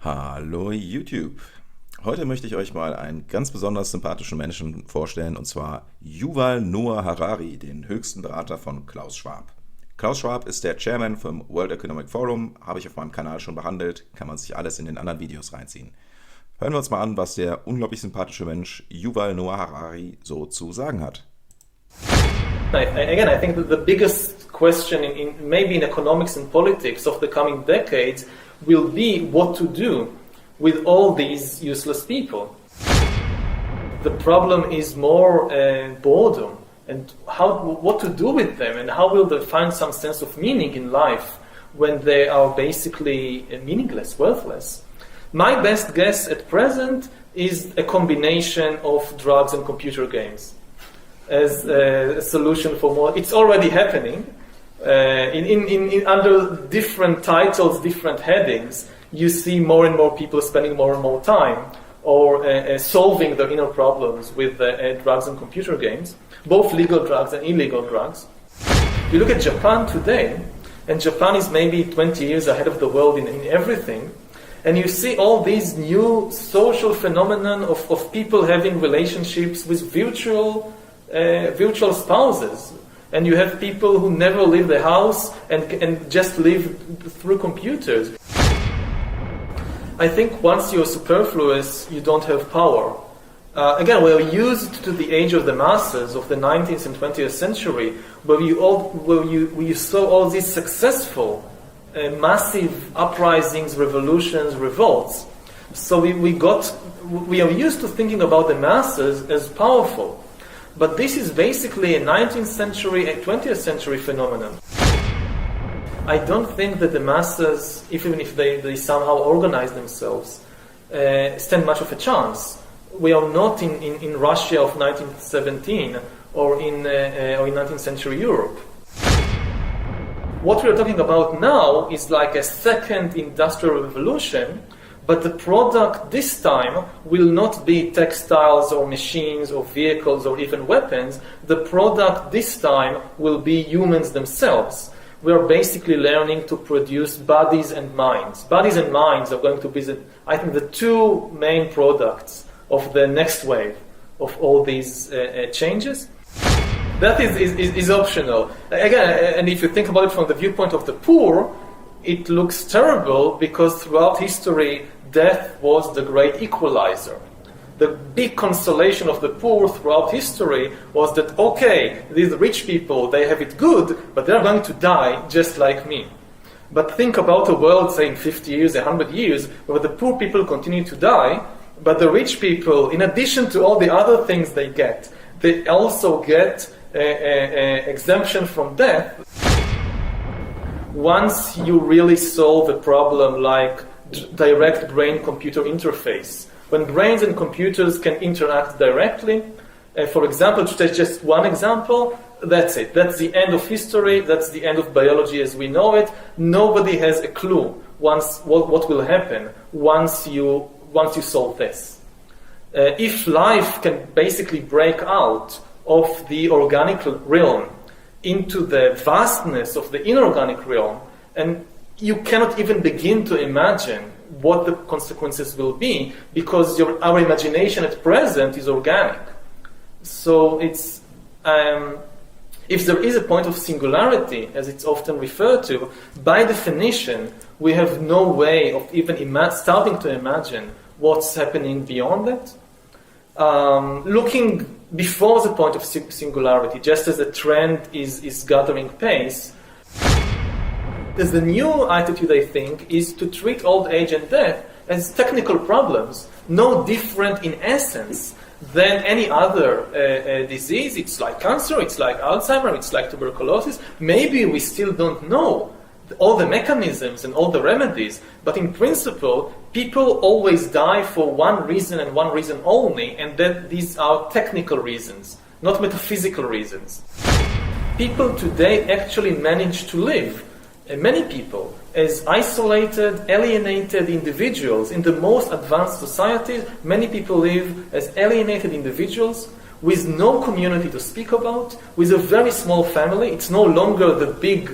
Hallo YouTube! Heute möchte ich euch mal einen ganz besonders sympathischen Menschen vorstellen, und zwar Yval Noah Harari, den höchsten Berater von Klaus Schwab. Klaus Schwab ist der Chairman vom World Economic Forum, habe ich auf meinem Kanal schon behandelt, kann man sich alles in den anderen Videos reinziehen. Hören wir uns mal an, was der unglaublich sympathische Mensch Yval Noah Harari so zu sagen hat. I think that the biggest question maybe in economics and politics of the coming decades will be what to do with all these useless people. The problem is more boredom and what to do with them and how will they find some sense of meaning in life when they are basically meaningless, worthless. My best guess at present is a combination of drugs and computer games as a solution for more. It's already happening. Under different titles, different headings, you see more and more people spending more and more time or solving their inner problems with drugs and computer games, both legal drugs and illegal drugs. You look at Japan today, and Japan is maybe 20 years ahead of the world in everything, and you see all these new social phenomenon of people having relationships with virtual spouses. And you have people who never leave the house and just live through computers. I think once you're superfluous, you don't have power. Again, we're used to the age of the masses of the 19th and 20th century, where you saw all these successful, massive uprisings, revolutions, revolts. So we are used to thinking about the masses as powerful. But this is basically a 19th century, a 20th century phenomenon. I don't think that the masses, even if they somehow organize themselves, stand much of a chance. We are not in Russia of 1917 or in 19th century Europe. What we are talking about now is like a second industrial revolution, but the product this time will not be textiles or machines or vehicles or even weapons. The product this time will be humans themselves. We are basically learning to produce bodies and minds. Bodies and minds are going to be, I think, the two main products of the next wave of all these changes. That is optional. Again, and if you think about it from the viewpoint of the poor, it looks terrible because throughout history, death was the great equalizer. The big consolation of the poor throughout history was that, okay, these rich people, they have it good, but they're going to die just like me. But think about a world, say in 50 years, 100 years, where the poor people continue to die, but the rich people, in addition to all the other things they also get exemption from death. Once you really solve a problem like direct brain-computer interface, when brains and computers can interact directly, for example, to take just one example, that's it. That's the end of history. That's the end of biology as we know it. Nobody has a clue what will happen once you solve this. If life can basically break out of the organic realm into the vastness of the inorganic realm, and you cannot even begin to imagine what the consequences will be because our imagination at present is organic. So it's if there is a point of singularity, as it's often referred to, by definition, we have no way of even starting to imagine what's happening beyond it. Looking before the point of singularity, just as the trend is gathering pace, the new attitude, I think, is to treat old age and death as technical problems, no different in essence than any other disease. It's like cancer, it's like Alzheimer, it's like tuberculosis. Maybe we still don't know all the mechanisms and all the remedies, but in principle, people always die for one reason and one reason only, and that these are technical reasons, not metaphysical reasons. People today actually manage to live, many people, as isolated, alienated individuals. In the most advanced societies, many people live as alienated individuals with no community to speak about, with a very small family. It's no longer the big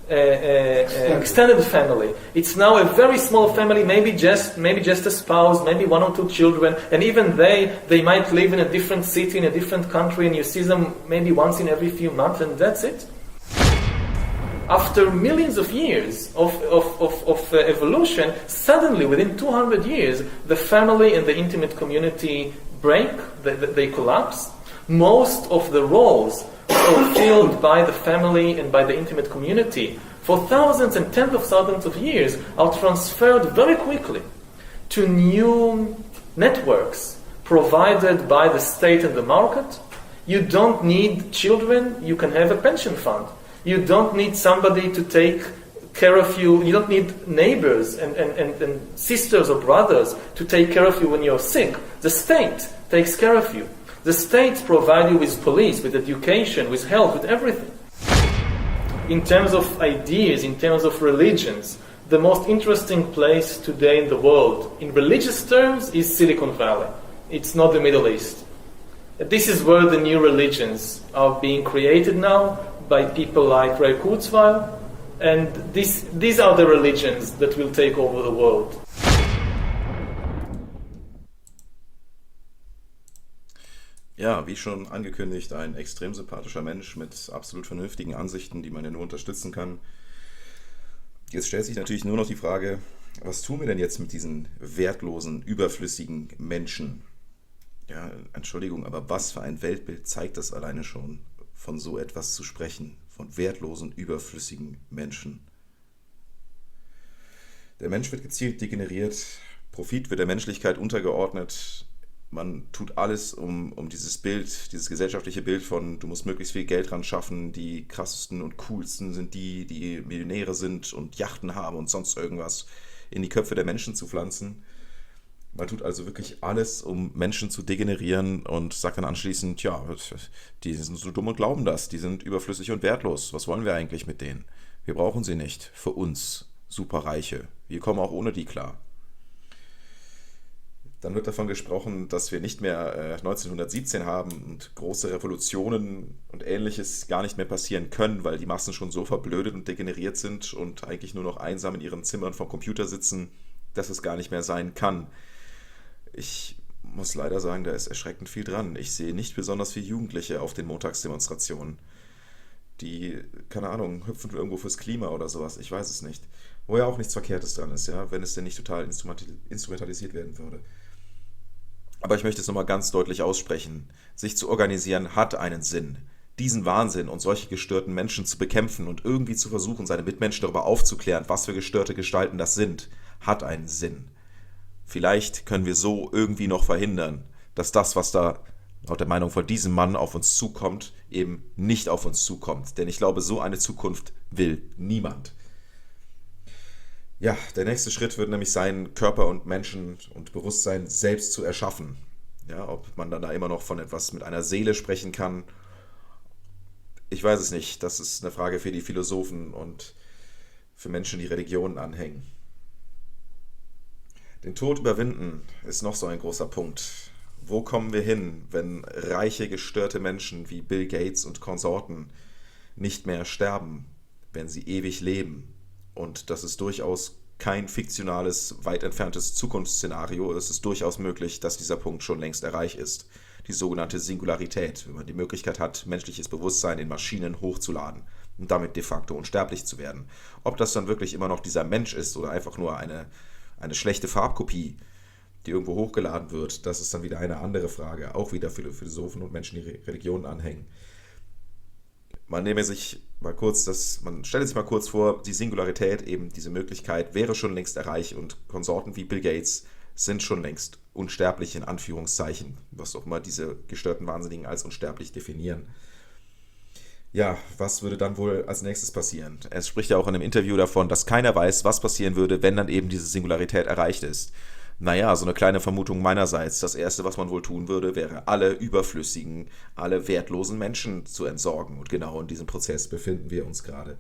extended family. It's now a very small family, maybe just a spouse, maybe 1 or 2 children, and even they might live in a different city, in a different country, and you see them maybe once in every few months, and that's it. After millions of years of evolution, suddenly within 200 years, the family and the intimate community break, they collapse. Most of the roles fulfilled by the family and by the intimate community for thousands and tens of thousands of years are transferred very quickly to new networks provided by the state and the market. You don't need children, you can have a pension fund. You don't need somebody to take care of you. You don't need neighbors and sisters or brothers to take care of you when you're sick. The state takes care of you. The states provide you with police, with education, with health, with everything. In terms of ideas, in terms of religions, the most interesting place today in the world, in religious terms, is Silicon Valley. It's not the Middle East. This is where the new religions are being created now by people like Ray Kurzweil, and these are the religions that will take over the world. Ja, wie schon angekündigt, ein extrem sympathischer Mensch mit absolut vernünftigen Ansichten, die man ja nur unterstützen kann. Jetzt stellt sich natürlich nur noch die Frage, was tun wir denn jetzt mit diesen wertlosen, überflüssigen Menschen? Ja, Entschuldigung, aber was für ein Weltbild zeigt das alleine schon, von so etwas zu sprechen, von wertlosen, überflüssigen Menschen? Der Mensch wird gezielt degeneriert, Profit wird der Menschlichkeit untergeordnet. Man tut alles, um dieses Bild, dieses gesellschaftliche Bild von, du musst möglichst viel Geld dran schaffen, die krassesten und coolsten sind die Millionäre sind und Yachten haben und sonst irgendwas, in die Köpfe der Menschen zu pflanzen. Man tut also wirklich alles, um Menschen zu degenerieren und sagt dann anschließend, ja, die sind so dumm und glauben das, die sind überflüssig und wertlos. Was wollen wir eigentlich mit denen? Wir brauchen sie nicht. Für uns, Superreiche. Wir kommen auch ohne die klar. Dann wird davon gesprochen, dass wir nicht mehr 1917 haben und große Revolutionen und Ähnliches gar nicht mehr passieren können, weil die Massen schon so verblödet und degeneriert sind und eigentlich nur noch einsam in ihren Zimmern vom Computer sitzen, dass es gar nicht mehr sein kann. Ich muss leider sagen, da ist erschreckend viel dran. Ich sehe nicht besonders viele Jugendliche auf den Montagsdemonstrationen. Die, keine Ahnung, hüpfen irgendwo fürs Klima oder sowas. Ich weiß es nicht. Wo ja auch nichts Verkehrtes dran ist, ja, wenn es denn nicht total instrumentalisiert werden würde. Aber ich möchte es nochmal ganz deutlich aussprechen. Sich zu organisieren hat einen Sinn. Diesen Wahnsinn und solche gestörten Menschen zu bekämpfen und irgendwie zu versuchen, seine Mitmenschen darüber aufzuklären, was für gestörte Gestalten das sind, hat einen Sinn. Vielleicht können wir so irgendwie noch verhindern, dass das, was da laut der Meinung von diesem Mann auf uns zukommt, eben nicht auf uns zukommt. Denn ich glaube, so eine Zukunft will niemand. Ja, der nächste Schritt wird nämlich sein, Körper und Menschen und Bewusstsein selbst zu erschaffen. Ja, ob man dann da immer noch von etwas mit einer Seele sprechen kann, ich weiß es nicht. Das ist eine Frage für die Philosophen und für Menschen, die Religionen anhängen. Den Tod überwinden ist noch so ein großer Punkt. Wo kommen wir hin, wenn reiche, gestörte Menschen wie Bill Gates und Konsorten nicht mehr sterben, wenn sie ewig leben? Und das ist durchaus kein fiktionales, weit entferntes Zukunftsszenario. Es ist durchaus möglich, dass dieser Punkt schon längst erreicht ist. Die sogenannte Singularität, wenn man die Möglichkeit hat, menschliches Bewusstsein in Maschinen hochzuladen und damit de facto unsterblich zu werden. Ob das dann wirklich immer noch dieser Mensch ist oder einfach nur eine schlechte Farbkopie, die irgendwo hochgeladen wird, das ist dann wieder eine andere Frage. Auch wieder für Philosophen und Menschen, die Religionen anhängen. Man stelle sich mal kurz vor, die Singularität, eben diese Möglichkeit, wäre schon längst erreicht und Konsorten wie Bill Gates sind schon längst unsterblich, in Anführungszeichen, was auch immer diese gestörten Wahnsinnigen als unsterblich definieren. Ja, was würde dann wohl als nächstes passieren? Er spricht ja auch in einem Interview davon, dass keiner weiß, was passieren würde, wenn dann eben diese Singularität erreicht ist. Naja, so eine kleine Vermutung meinerseits. Das Erste, was man wohl tun würde, wäre, alle überflüssigen, alle wertlosen Menschen zu entsorgen. Und genau in diesem Prozess befinden wir uns gerade.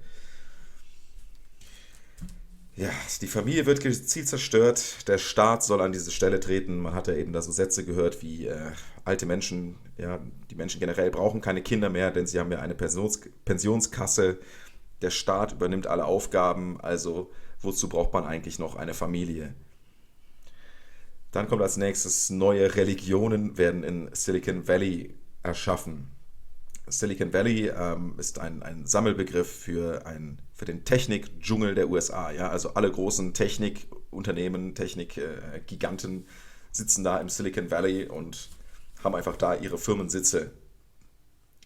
Ja, die Familie wird gezielt zerstört. Der Staat soll an diese Stelle treten. Man hat ja eben da so Sätze gehört wie alte Menschen, ja, die Menschen generell brauchen keine Kinder mehr, denn sie haben ja eine Pensionskasse. der Staat übernimmt alle Aufgaben, also wozu braucht man eigentlich noch eine Familie? Dann kommt als nächstes, neue Religionen werden in Silicon Valley erschaffen. Silicon Valley ist ein Sammelbegriff für den Technikdschungel der USA. Ja? Also alle großen Technikunternehmen, Technikgiganten sitzen da im Silicon Valley und haben einfach da ihre Firmensitze.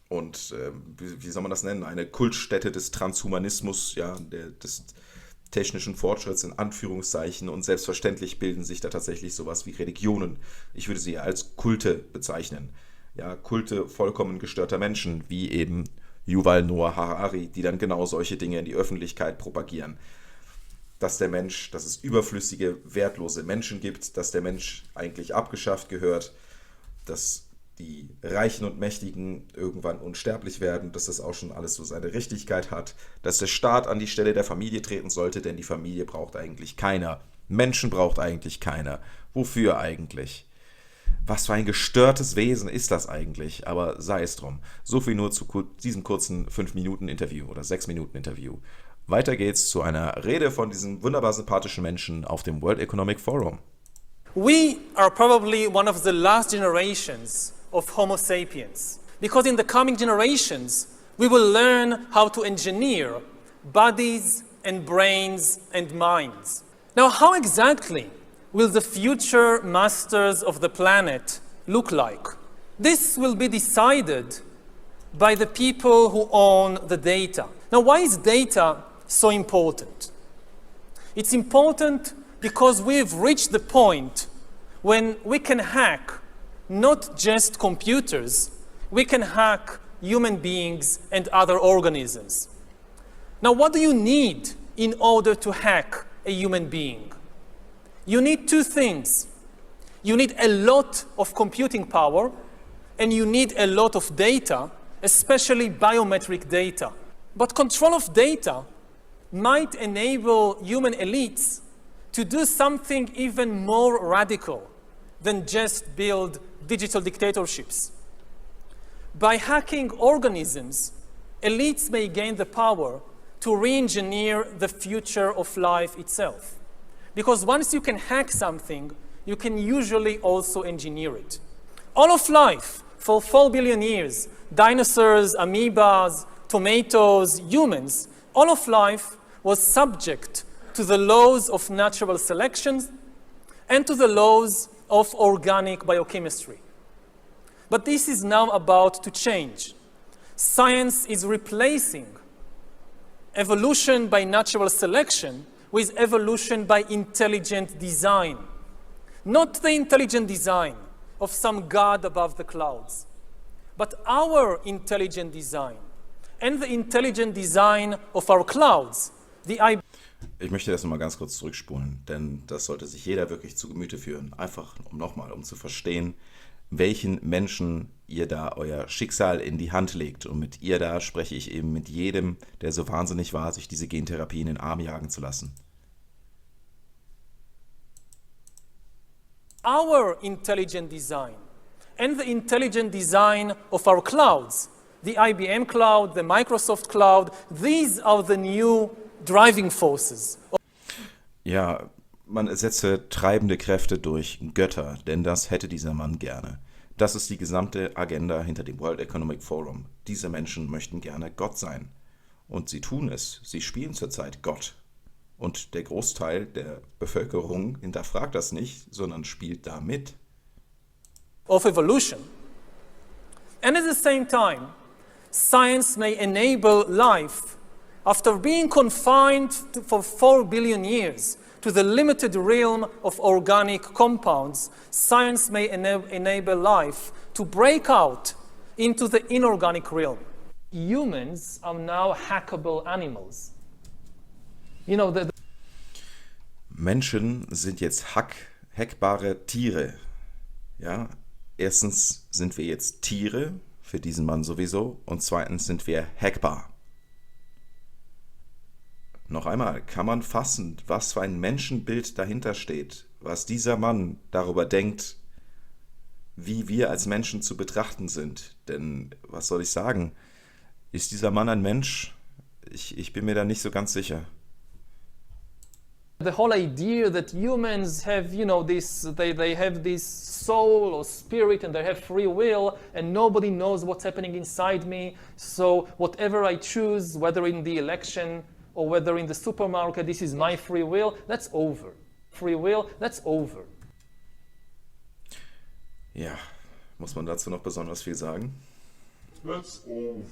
Und wie soll man das nennen? Eine Kultstätte des Transhumanismus, ja, des technischen Fortschritts in Anführungszeichen, und selbstverständlich bilden sich da tatsächlich sowas wie Religionen. Ich würde sie als Kulte bezeichnen. Ja, Kulte vollkommen gestörter Menschen, wie eben Yval Noah Harari, die dann genau solche Dinge in die Öffentlichkeit propagieren. Dass es überflüssige, wertlose Menschen gibt, dass der Mensch eigentlich abgeschafft gehört, dass die Reichen und Mächtigen irgendwann unsterblich werden, dass das auch schon alles so seine Richtigkeit hat, dass der Staat an die Stelle der Familie treten sollte, denn die Familie braucht eigentlich keiner. Menschen braucht eigentlich keiner. Wofür eigentlich? Was für ein gestörtes Wesen ist das eigentlich? Aber sei es drum. So viel nur zu diesem kurzen 5-Minuten-Interview oder 6-Minuten-Interview. Weiter geht's zu einer Rede von diesem wunderbar sympathischen Menschen auf dem World Economic Forum. We are probably one of the last generations of Homo sapiens, because in the coming generations we will learn how to engineer bodies and brains and minds. Now, how exactly will the future masters of the planet look like? This will be decided by the people who own the data. Now, why is data so important? It's important because we've reached the point when we can hack not just computers, we can hack human beings and other organisms. Now, what do you need in order to hack a human being? You need two things. You need a lot of computing power, and you need a lot of data, especially biometric data. But control of data might enable human elites to do something even more radical than just build digital dictatorships. By hacking organisms, elites may gain the power to re-engineer the future of life itself. Because once you can hack something, you can usually also engineer it. All of life, for 4 billion years, dinosaurs, amoebas, tomatoes, humans, all of life was subject to the laws of natural selection and to the laws of organic biochemistry. But this is now about to change. Science is replacing evolution by natural selection with evolution by intelligent design. Not the intelligent design of some god above the clouds, but our intelligent design and the intelligent design of our clouds, Ich möchte das nochmal ganz kurz zurückspulen, denn das sollte sich jeder wirklich zu Gemüte führen. Einfach um zu verstehen, welchen Menschen ihr da euer Schicksal in die Hand legt. Und mit ihr da spreche ich eben mit jedem, der so wahnsinnig war, sich diese Gentherapie in den Arm jagen zu lassen. Our intelligent design and the intelligent design of our clouds, the IBM cloud, the Microsoft cloud, these are the new driving forces. Ja, man ersetze treibende Kräfte durch Götter, denn das hätte dieser Mann gerne. Das ist die gesamte Agenda hinter dem World Economic Forum. Diese Menschen möchten gerne Gott sein. Und sie tun es. Sie spielen zurzeit Gott. Und der Großteil der Bevölkerung hinterfragt das nicht, sondern spielt da mit. Of evolution. And at the same time, science may enable life after being confined for 4 billion years to the limited realm of organic compounds. Science may enable life to break out into the inorganic realm. Humans are now hackable animals. You know, Menschen sind jetzt hackbare Tiere. Ja, erstens sind wir jetzt Tiere, für diesen Mann sowieso, und zweitens sind wir hackbar. Noch einmal, kann man fassen, was für ein Menschenbild dahinter steht, was dieser Mann darüber denkt, wie wir als Menschen zu betrachten sind. Denn, was soll ich sagen, ist dieser Mann ein Mensch? ich bin mir da nicht so ganz sicher. The whole idea that humans have, they have this soul or spirit and they have free will and nobody knows what's happening inside me. So whatever I choose, whether in the election or whether in the supermarket, this is my free will, that's over. Free will, that's over. Ja, muss man dazu noch besonders viel sagen? That's over.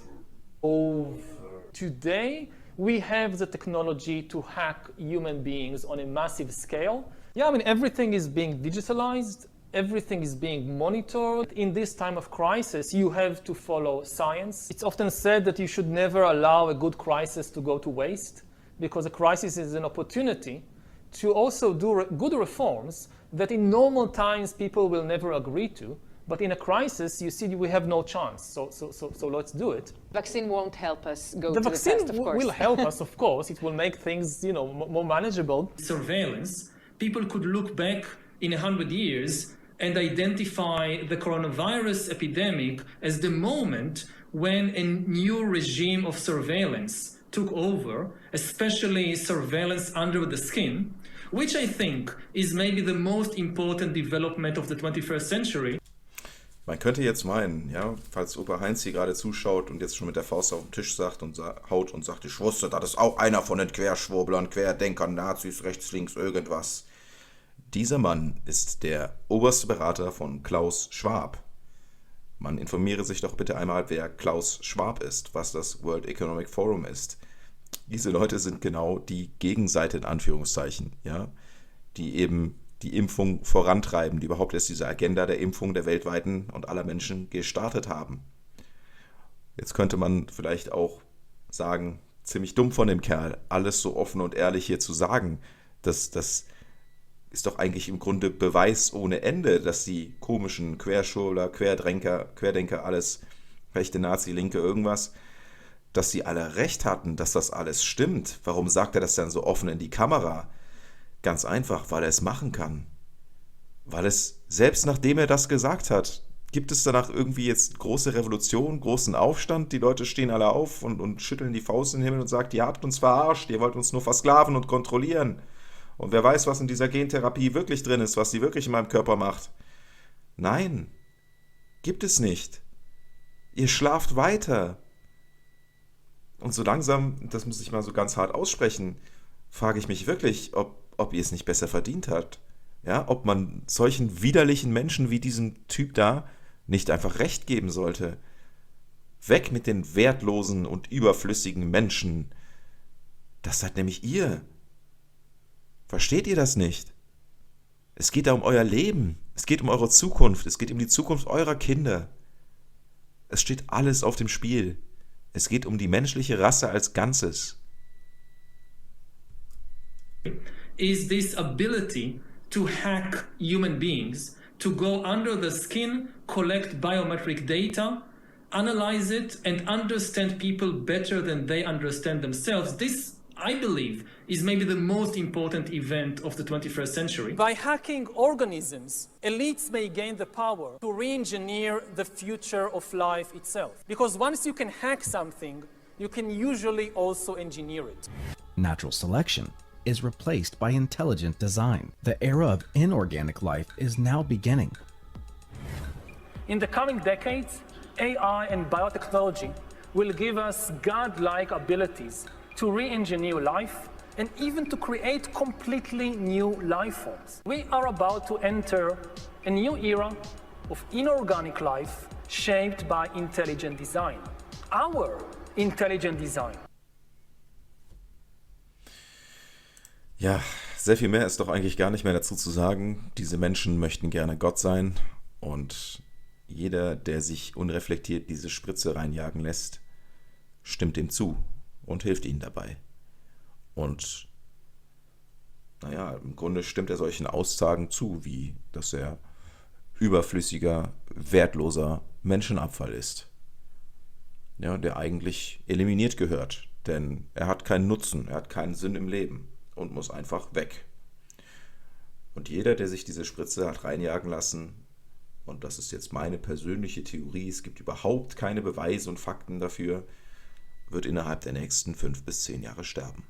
Over. Today, we have the technology to hack human beings on a massive scale. Yeah, I mean, everything is being digitalized, everything is being monitored. In this time of crisis, you have to follow science. It's often said that you should never allow a good crisis to go to waste, because a crisis is an opportunity to also do good reforms that in normal times people will never agree to. But in a crisis, you see, we have no chance. So let's do it. Vaccine won't help us go The to the vaccine test, of course. will help us, of course. It will make things, more manageable. Surveillance, people could look back in 100 years and identify the coronavirus epidemic as the moment when a new regime of surveillance took over, especially surveillance under the skin, which I think is maybe the most important development of the 21st century. Man könnte jetzt meinen, ja, falls Opa Heinz hier gerade zuschaut und jetzt schon mit der Faust auf den Tisch sagt und haut und sagt, ich wusste, das ist auch einer von den Querschwurblern, Querdenkern, Nazis, rechts, links, irgendwas. Dieser Mann ist der oberste Berater von Klaus Schwab. Man informiere sich doch bitte einmal, wer Klaus Schwab ist, was das World Economic Forum ist. Diese Leute sind genau die Gegenseite in Anführungszeichen, ja, die eben die Impfung vorantreiben, die überhaupt erst diese Agenda der Impfung der weltweiten und aller Menschen gestartet haben. Jetzt könnte man vielleicht auch sagen, ziemlich dumm von dem Kerl, alles so offen und ehrlich hier zu sagen. Das ist doch eigentlich im Grunde Beweis ohne Ende, dass die komischen Querschwurbler, Querdenker, alles, rechte Nazi, Linke, irgendwas, dass sie alle recht hatten, dass das alles stimmt. Warum sagt er das dann so offen in die Kamera? Ganz einfach, weil er es machen kann. Weil es, selbst nachdem er das gesagt hat, gibt es danach irgendwie jetzt große Revolution, großen Aufstand, die Leute stehen alle auf und schütteln die Faust in den Himmel und sagen, ihr habt uns verarscht, ihr wollt uns nur versklaven und kontrollieren. Und wer weiß, was in dieser Gentherapie wirklich drin ist, was sie wirklich in meinem Körper macht. Nein, gibt es nicht. Ihr schlaft weiter. Und so langsam, das muss ich mal so ganz hart aussprechen, frage ich mich wirklich, ob ihr es nicht besser verdient habt. Ja, ob man solchen widerlichen Menschen wie diesem Typ da nicht einfach recht geben sollte. Weg mit den wertlosen und überflüssigen Menschen. Das seid nämlich ihr. Versteht ihr das nicht? Es geht da um euer Leben. Es geht um eure Zukunft. Es geht um die Zukunft eurer Kinder. Es steht alles auf dem Spiel. Es geht um die menschliche Rasse als Ganzes. Is this ability to hack human beings, to go under the skin, collect biometric data, analyze it, and understand people better than they understand themselves. This, I believe, is maybe the most important event of the 21st century. By hacking organisms, elites may gain the power to re-engineer the future of life itself. Because once you can hack something, you can usually also engineer it. Natural selection is replaced by intelligent design. The era of inorganic life is now beginning. In the coming decades, AI and biotechnology will give us godlike abilities to re-engineer life and even to create completely new life forms. We are about to enter a new era of inorganic life shaped by intelligent design. Our intelligent design. Ja, sehr viel mehr ist doch eigentlich gar nicht mehr dazu zu sagen. Diese Menschen möchten gerne Gott sein und jeder, der sich unreflektiert diese Spritze reinjagen lässt, stimmt ihm zu und hilft ihnen dabei. Und naja, im Grunde stimmt er solchen Aussagen zu, wie dass er überflüssiger, wertloser Menschenabfall ist. Ja, der eigentlich eliminiert gehört, denn er hat keinen Nutzen, er hat keinen Sinn im Leben und muss einfach weg. Und jeder, der sich diese Spritze hat reinjagen lassen, und das ist jetzt meine persönliche Theorie, es gibt überhaupt keine Beweise und Fakten dafür, wird innerhalb der nächsten 5 bis 10 Jahre sterben.